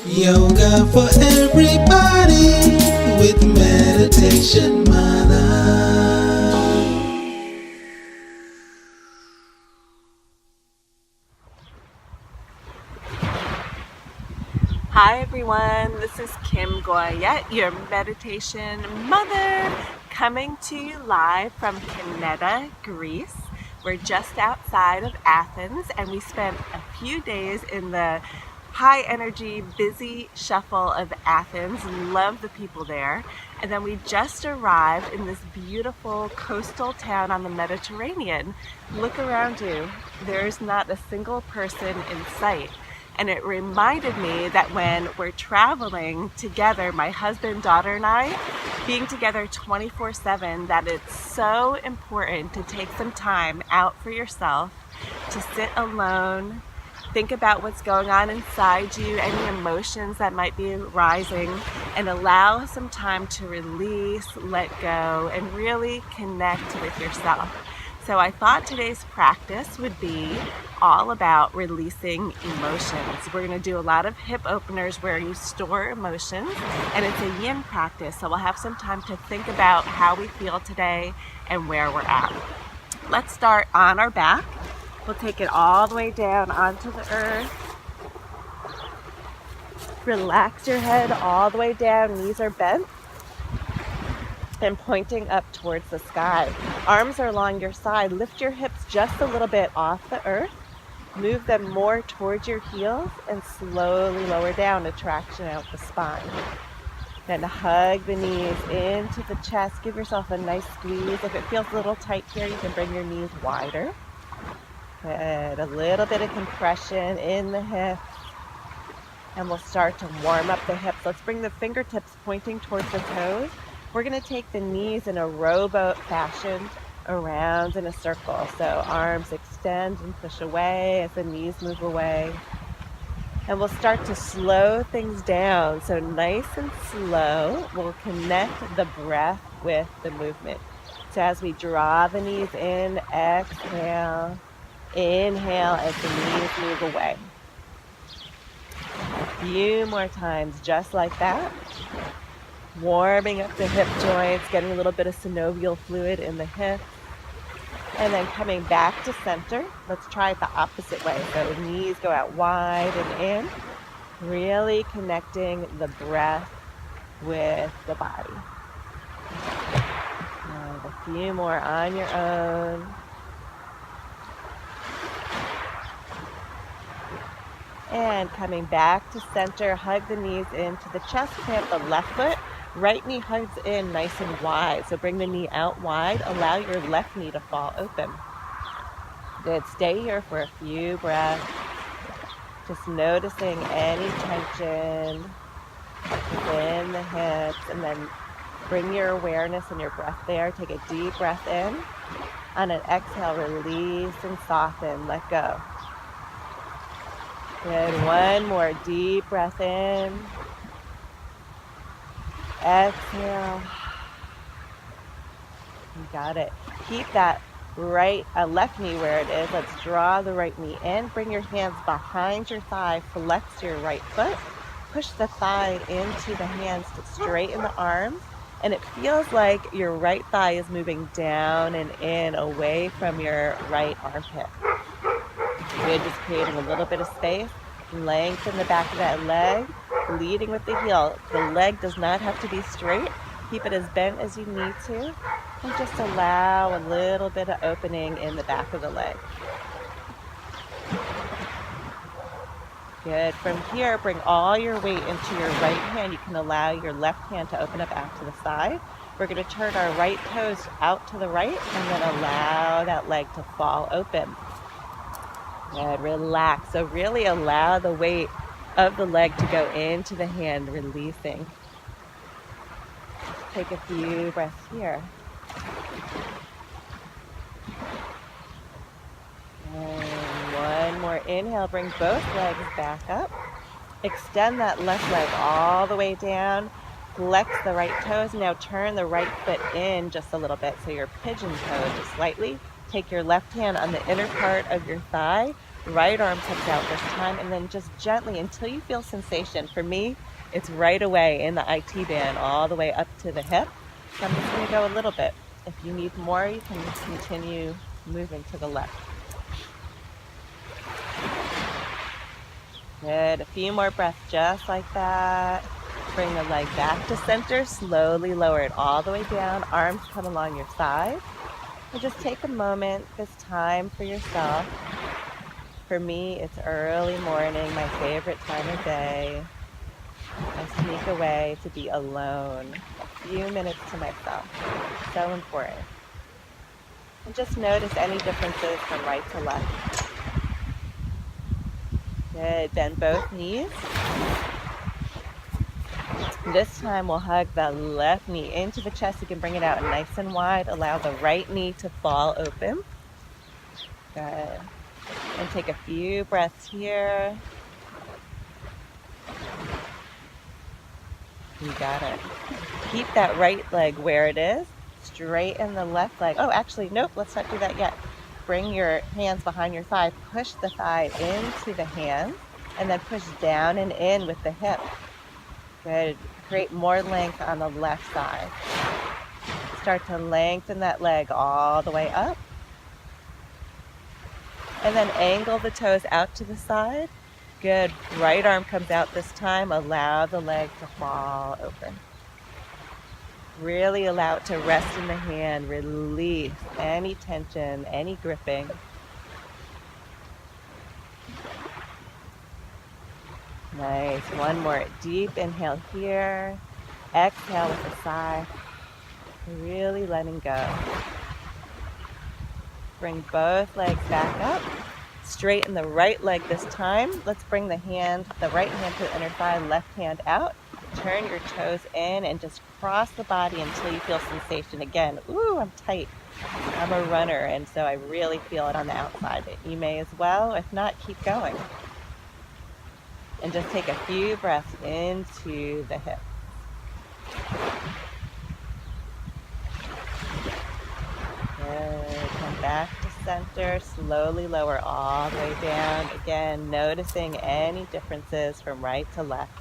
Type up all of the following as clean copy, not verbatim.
Yoga for everybody with Meditation Mutha. Hi everyone, this is Kim Goyette, your Meditation Mother, coming to you live from Canada, Greece. We're just outside of Athens and we spent a few days in the high energy, busy shuffle of Athens. Love the people there. And then we just arrived in this beautiful coastal town on the Mediterranean. Look around you. There's not a single person in sight. And it reminded me that when we're traveling together, my husband, daughter, and I, being together 24/7, that it's so important to take some time out for yourself, to sit alone, think about what's going on inside you, any emotions that might be rising, and allow some time to release, let go, and really connect with yourself. So I thought today's practice would be all about releasing emotions. We're going to do a lot of hip openers where you store emotions, and it's a yin practice, so we'll have some time to think about how we feel today and where we're at. Let's start on our back. We'll take it all the way down onto the earth. Relax your head all the way down, knees are bent and pointing up towards the sky. Arms are along your side. Lift your hips just a little bit off the earth. Move them more towards your heels and slowly lower down to traction out the spine. Then hug the knees into the chest. Give yourself a nice squeeze. If it feels a little tight here, you can bring your knees wider. Good. A little bit of compression in the hips. And we'll start to warm up the hips. Let's bring the fingertips pointing towards the toes. We're going to take the knees in a rowboat fashion around in a circle. So arms extend and push away as the knees move away. And we'll start to slow things down. So nice and slow, we'll connect the breath with the movement. So as we draw the knees in, exhale. Inhale as the knees move away. A few more times just like that. Warming up the hip joints, getting a little bit of synovial fluid in the hips. And then coming back to center. Let's try it the opposite way. So knees go out wide and in. Really connecting the breath with the body. And a few more on your own. And coming back to center, hug the knees into the chest, plant the left foot. Right knee hugs in nice and wide. So bring the knee out wide. Allow your left knee to fall open. Good. Stay here for a few breaths. Just noticing any tension in the hips. And then bring your awareness and your breath there. Take a deep breath in. On an exhale, release and soften. Let go. Good. One more deep breath in. Exhale. You got it. Keep that left knee where it is. Let's draw the right knee in. Bring your hands behind your thigh. Flex your right foot. Push the thigh into the hands to straighten the arms. And it feels like your right thigh is moving down and in away from your right armpit. Good, just creating a little bit of space. Lengthen the back of that leg, leading with the heel. The leg does not have to be straight. Keep it as bent as you need to. And just allow a little bit of opening in the back of the leg. Good. From here, bring all your weight into your right hand. You can allow your left hand to open up out to the side. We're going to turn our right toes out to the right and then allow that leg to fall open. Good. Relax. So really allow the weight of the leg to go into the hand, releasing. Take a few breaths here. And one more inhale. Bring both legs back up. Extend that left leg all the way down. Flex the right toes. Now turn the right foot in just a little bit. So you're pigeon-toed just slightly. Take your left hand on the inner part of your thigh. Right arm comes out this time, and then just gently until you feel sensation. For me, it's right away in the IT band all the way up to the hip. So I'm just going to go a little bit. If you need more, you can continue moving to the left. Good. A few more breaths just like that. Bring the leg back to center. Slowly lower it all the way down. Arms come along your side. And just take a moment, this time for yourself. For me, it's early morning, my favorite time of day. I sneak away to be alone. A few minutes to myself. So important. And just notice any differences from right to left. Good. Bend both knees. This time we'll hug the left knee into the chest. You can bring it out nice and wide. Allow the right knee to fall open. Good. And take a few breaths here. You got it. Keep that right leg where it is. Straighten the left leg. Oh, actually, nope, let's not do that yet. Bring your hands behind your thigh. Push the thigh into the hands. And then push down and in with the hip. Good. Create more length on the left side. Start to lengthen that leg all the way up. And then angle the toes out to the side. Good. Right arm comes out this time. Allow the leg to fall open. Really allow it to rest in the hand. Release any tension, any gripping. Nice. One more deep inhale here. Exhale with a sigh. Really letting go. Bring both legs back up. Straighten the right leg this time. Let's bring the right hand to the inner thigh, left hand out. Turn your toes in and just cross the body until you feel sensation. Again, ooh, I'm tight. I'm a runner, and so I really feel it on the outside. You may as well. If not, keep going. And just take a few breaths into the hip. Good. Come back to center. Slowly lower all the way down. Again, noticing any differences from right to left.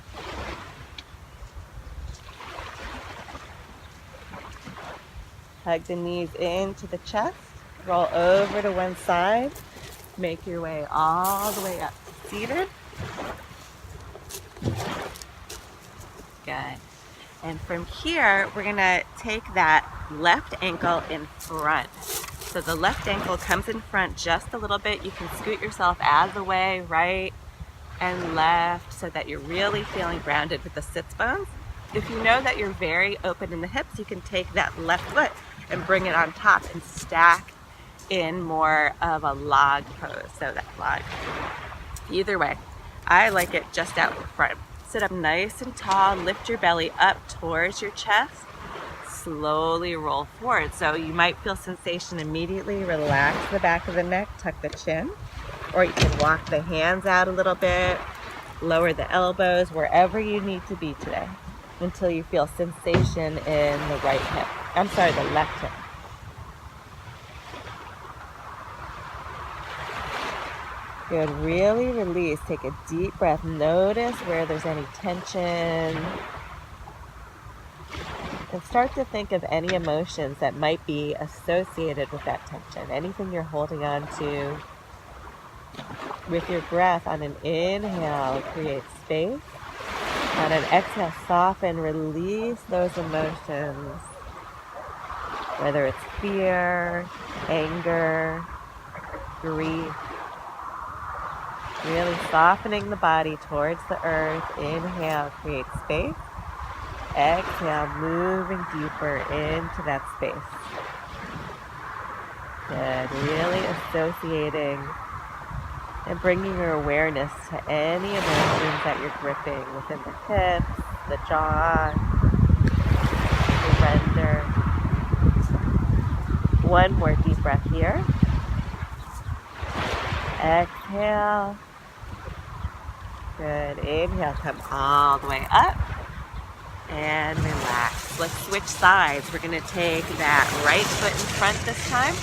Hug the knees into the chest. Roll over to one side. Make your way all the way up to seated. Good. And from here, we're going to take that left ankle in front. So the left ankle comes in front just a little bit. You can scoot yourself out of the way, right and left, so that you're really feeling grounded with the sits bones. If you know that you're very open in the hips, you can take that left foot and bring it on top and stack in more of a log pose. So that log. Either way, I like it just out in front. Sit up nice and tall, lift your belly up towards your chest, slowly roll forward. So you might feel sensation immediately. Relax the back of the neck, tuck the chin, or you can walk the hands out a little bit, lower the elbows, wherever you need to be today, until you feel sensation in the right hip. I'm sorry, the left hip. Good. Really release. Take a deep breath. Notice where there's any tension. And start to think of any emotions that might be associated with that tension. Anything you're holding on to. With your breath, on an inhale, create space. On an exhale, soften, release those emotions. Whether it's fear, anger, grief. Really softening the body towards the earth. Inhale, create space. Exhale, moving deeper into that space. Good. Really associating and bringing your awareness to any emotions that you're gripping within the hips, the jaw, surrender. One more deep breath here. Exhale. Good. Inhale, come all the way up and relax. Let's switch sides. We're going to take that right foot in front this time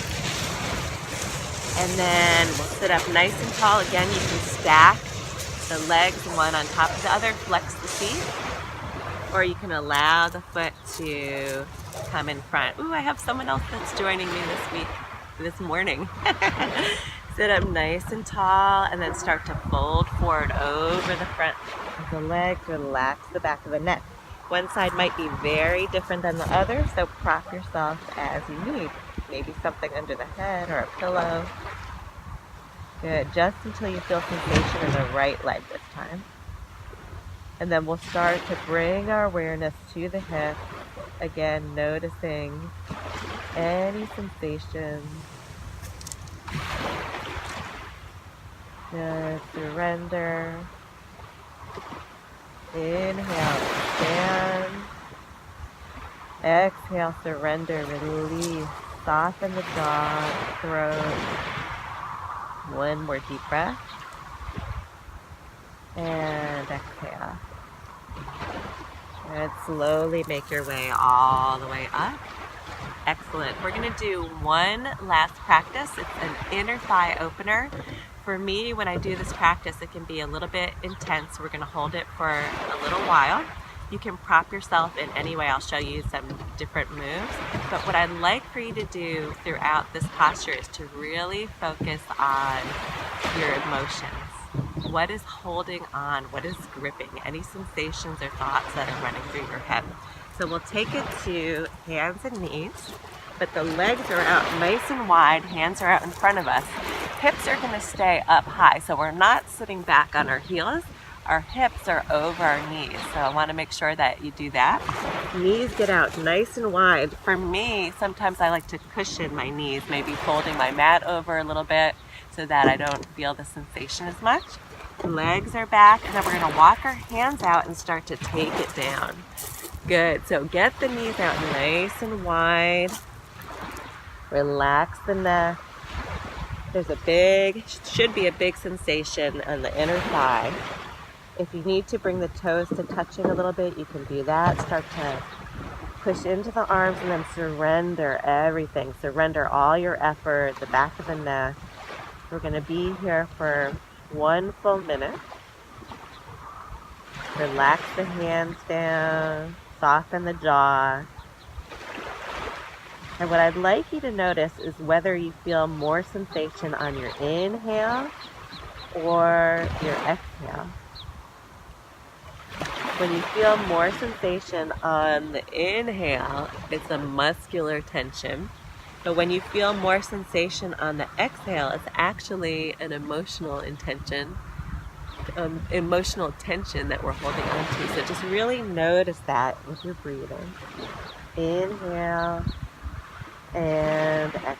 And then we'll sit up nice and tall. Again, you can stack the legs one on top of the other, flex the feet, or you can allow the foot to come in front. Ooh, I have someone else that's joining me this morning. Sit up nice and tall and then start to fold forward over the front of the legs. Relax the back of the neck. One side might be very different than the other, so prop yourself as you need. Maybe something under the head or a pillow. Good, just until you feel sensation in the right leg this time. And then we'll start to bring our awareness to the hip. Again, noticing any sensations. Just surrender. Inhale, expand. Exhale, surrender, release. Soften the jaw, throat. One more deep breath. And exhale. And slowly make your way all the way up. Excellent. We're going to do one last practice. It's an inner thigh opener. For me, when I do this practice, it can be a little bit intense. We're going to hold it for a little while. You can prop yourself in any way. I'll show you some different moves. But what I'd like for you to do throughout this posture is to really focus on your emotions. What is holding on? What is gripping? Any sensations or thoughts that are running through your head? So we'll take it to hands and knees, but the legs are out nice and wide, hands are out in front of us. Hips are going to stay up high, so we're not sitting back on our heels. Our hips are over our knees, so I want to make sure that you do that. Knees get out nice and wide. For me, sometimes I like to cushion my knees, maybe folding my mat over a little bit so that I don't feel the sensation as much. Legs are back, and then we're going to walk our hands out and start to take it down. Good, so get the knees out nice and wide. Relax the neck. Should be a big sensation on the inner thigh. If you need to bring the toes to touching a little bit, you can do that. Start to push into the arms and then surrender everything. Surrender all your effort, the back of the neck. We're going to be here for 1 full minute. Relax the hands down, soften the jaw. And what I'd like you to notice is whether you feel more sensation on your inhale or your exhale. When you feel more sensation on the inhale, it's a muscular tension. But when you feel more sensation on the exhale, it's actually an emotional tension that we're holding on to. So just really notice that with your breathing. Inhale and exhale.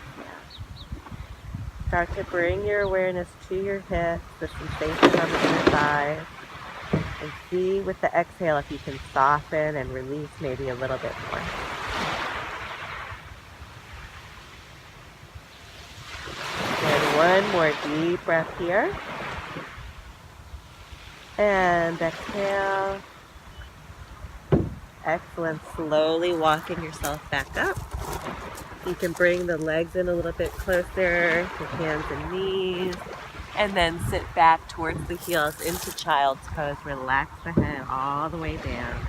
Start to bring your awareness to your hips, the sensation on the inner thighs. And see with the exhale if you can soften and release maybe a little bit more. And one more deep breath here. And exhale. Excellent. Slowly walking yourself back up. You can bring the legs in a little bit closer, the hands and knees. And then sit back towards the heels into child's pose. Relax the head all the way down.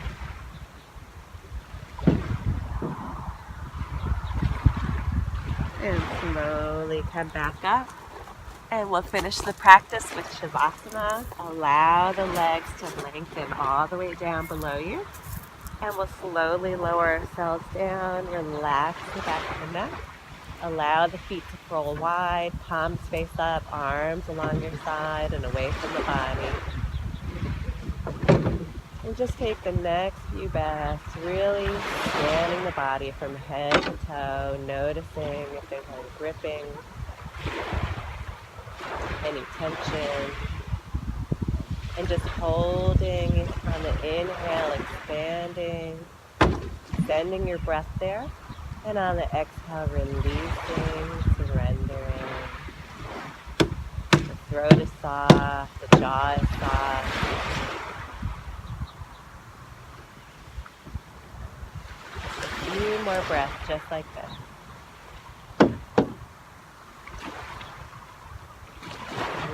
And slowly come back up. And we'll finish the practice with Shavasana. Allow the legs to lengthen all the way down below you. And we'll slowly lower ourselves down. Relax the back of the neck. Allow the feet to roll wide, palms face up, arms along your side and away from the body. And just take the next few breaths, really scanning the body from head to toe, noticing if there's any gripping, any tension. And just holding on the inhale, expanding, sending your breath there. And on the exhale, releasing, surrendering. The throat is soft, the jaw is soft. A few more breaths just like this.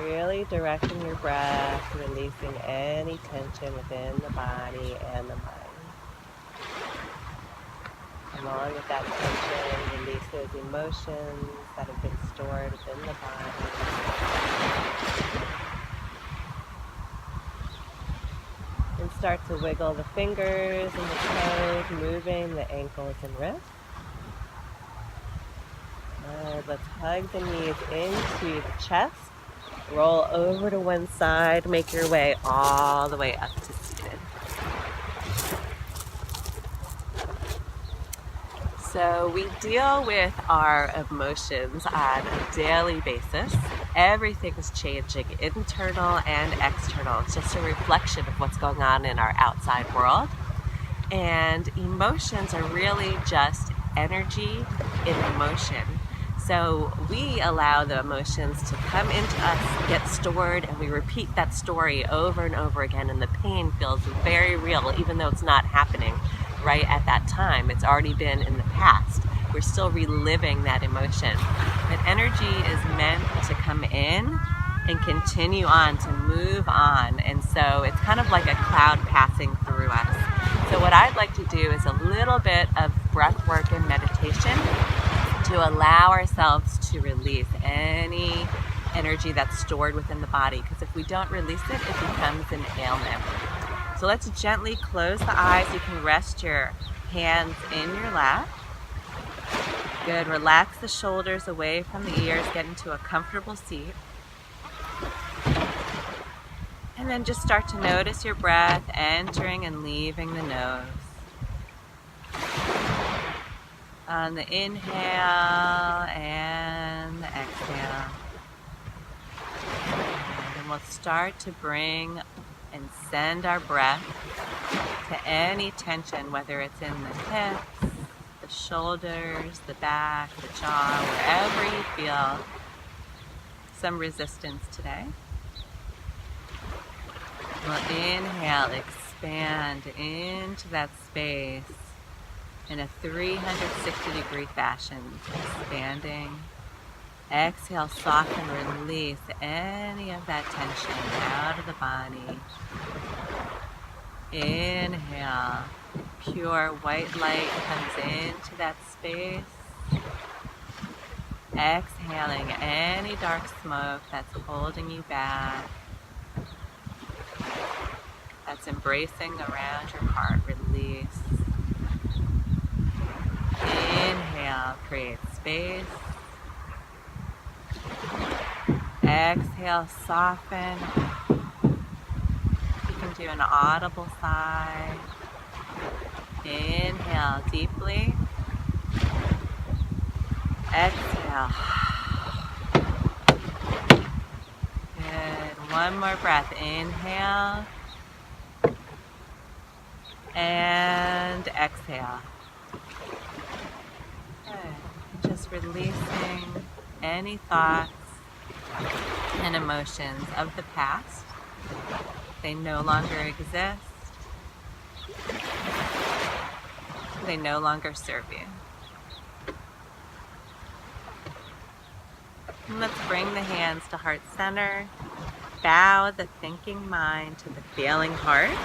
Really directing your breath, releasing any tension within the body and the mind. Along with that tension, release those emotions that have been stored within the body. And start to wiggle the fingers and the toes, moving the ankles and wrists. Good. Let's hug the knees into the chest. Roll over to one side, make your way all the way up to seated. So we deal with our emotions on a daily basis. Everything's changing, internal and external. It's just a reflection of what's going on in our outside world. And emotions are really just energy in motion. So we allow the emotions to come into us, get stored, and we repeat that story over and over again, and the pain feels very real, even though it's not happening right at that time. It's already been in the past. We're still reliving that emotion. But energy is meant to come in and continue on, to move on. And so it's kind of like a cloud passing through us. So what I'd like to do is a little bit of breath work and meditation to allow ourselves to release any energy that's stored within the body, because if we don't release it, it becomes an ailment. So let's gently close the eyes. You can rest your hands in your lap. Good. Relax the shoulders away from the ears. Get into a comfortable seat. And then just start to notice your breath entering and leaving the nose. On the inhale and the exhale. And then we'll start to bring and send our breath to any tension, whether it's in the hips, the shoulders, the back, the jaw, wherever you feel some resistance today. We'll inhale, expand into that space in a 360-degree fashion, expanding. Exhale, soften, release any of that tension out of the body. Inhale, pure white light comes into that space. Exhaling any dark smoke that's holding you back, that's embracing around your heart. Release. Inhale, create space. Exhale, soften. You can do an audible sigh. Inhale deeply. Exhale. Good. One more breath. Inhale. And exhale. Good. Just releasing any thoughts and emotions of the past. They no longer exist. They no longer serve you. And let's bring the hands to heart center. Bow the thinking mind to the feeling heart.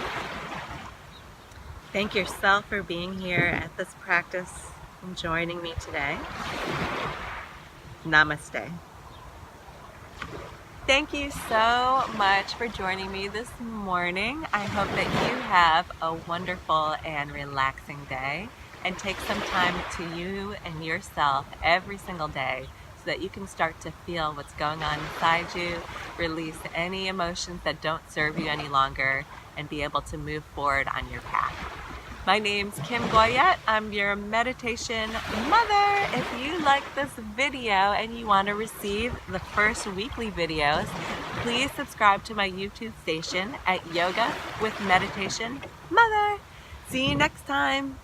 Thank yourself for being here at this practice and joining me today. Namaste. Thank you so much for joining me this morning. I hope that you have a wonderful and relaxing day, and take some time to you and yourself every single day so that you can start to feel what's going on inside you, release any emotions that don't serve you any longer, and be able to move forward on your path. My name's Kim Goyette. I'm your meditation mother. If you like this video and you want to receive the first weekly videos, please subscribe to my YouTube station at Yoga with Meditation Mother. See you next time.